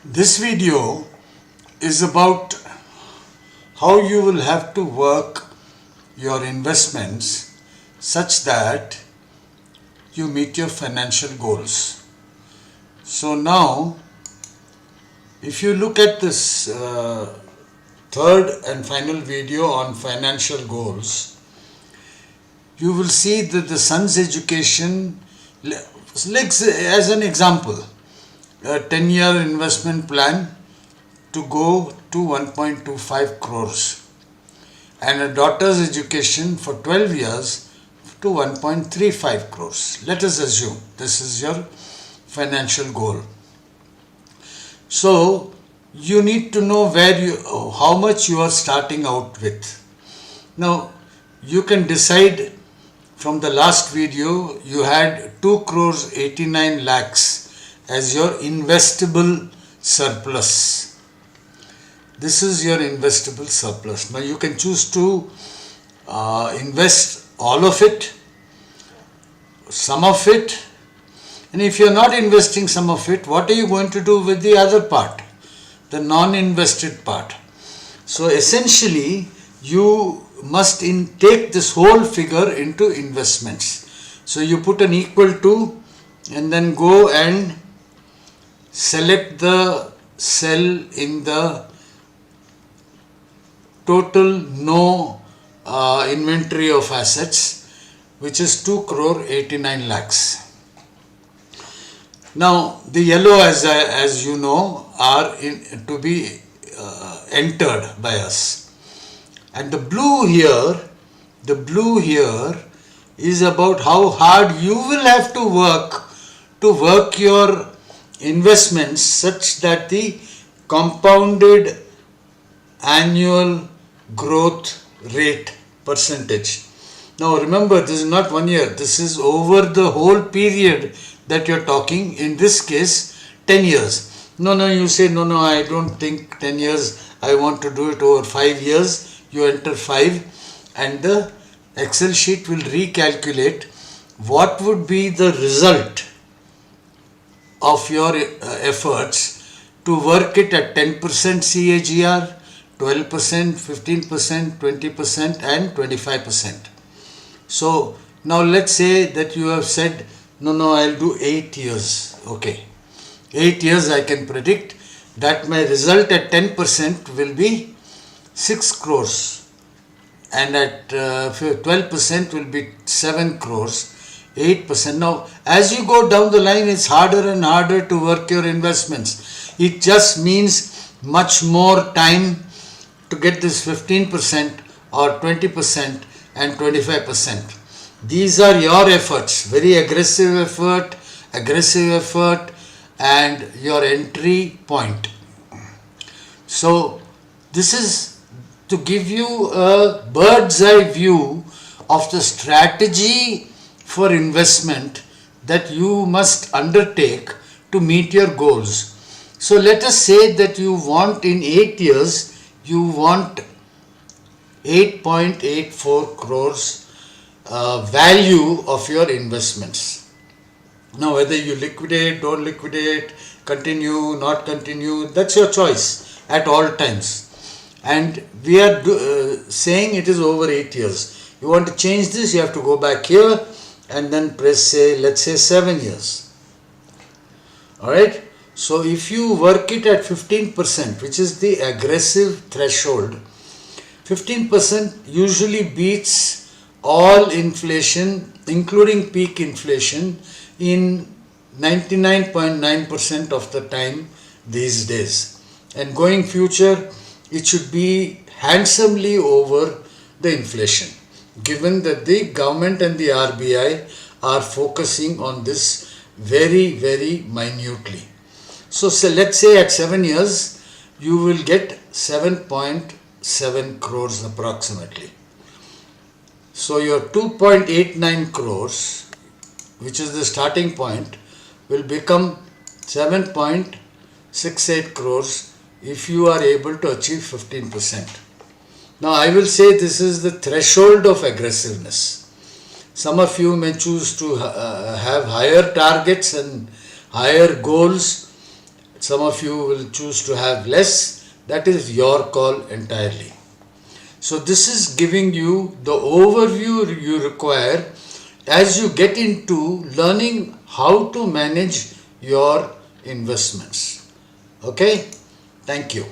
This video is about how you will have to work your investments such that you meet your financial goals. So now, if you look at this third and final video on financial goals, you will see that the son's education, as an example, a 10-year investment plan to go to 1.25 crores and a daughter's education for 12 years to 1.35 crores. Let us assume this is your financial goal. So you need to know how much you are starting out with. Now you can decide. From the last video, you had 2 crores 89 lakhs as your investable surplus. This is your investable surplus. Now you can choose to invest all of it, some of it, and if you are not investing some of it, what are you going to do with the other part, the non-invested part? So essentially, you must take this whole figure into investments. So you put an equal to and then go and select the cell in the total no inventory of assets, which is 2 crore 89 lakhs. Now the yellow, as you know, are to be entered by us. And the blue here is about how hard you will have to work your investments such that the compounded annual growth rate percentage. Now remember, this is not 1 year, this is over the whole period that you're talking, in this case 10 years. No, you say, no, I don't think 10 years, I want to do it over 5 years. You enter 5 and the Excel sheet will recalculate what would be the result of your efforts to work it at 10% CAGR, 12%, 15%, 20% and 25%. So now let's say that you have said, no, I'll do 8 years. Okay, 8 years I can predict that my result at 10% will be 6 crores and at 12% will be 7 crores, 8%. Now as you go down the line, it's harder and harder to work your investments. It just means much more time to get this 15% or 20% and 25%. These are your efforts, very aggressive effort and your entry point. So this is to give you a bird's eye view of the strategy for investment that you must undertake to meet your goals. So let us say that you want in 8 years, you want 8.84 crores value of your investments. Now whether you liquidate, don't liquidate, continue, not continue, that's your choice at all times. And we are saying it is over 8 years. You want to change this, you have to go back here and then press let's say 7 years. Alright, so if you work it at 15%, which is the aggressive threshold, 15% usually beats all inflation, including peak inflation, in 99.9% of the time these days. And going future, it should be handsomely over the inflation, given that the government and the RBI are focusing on this very, very minutely. So let's say at 7 years, you will get 7.7 crores approximately. So your 2.89 crores, which is the starting point, will become 7.68 crores if you are able to achieve 15%. Now I will say this is the threshold of aggressiveness. Some of you may choose to have higher targets and higher goals Some of you will choose to have less. That is your call entirely. So this is giving you the overview you require as you get into learning how to manage your investments. Okay? Thank you.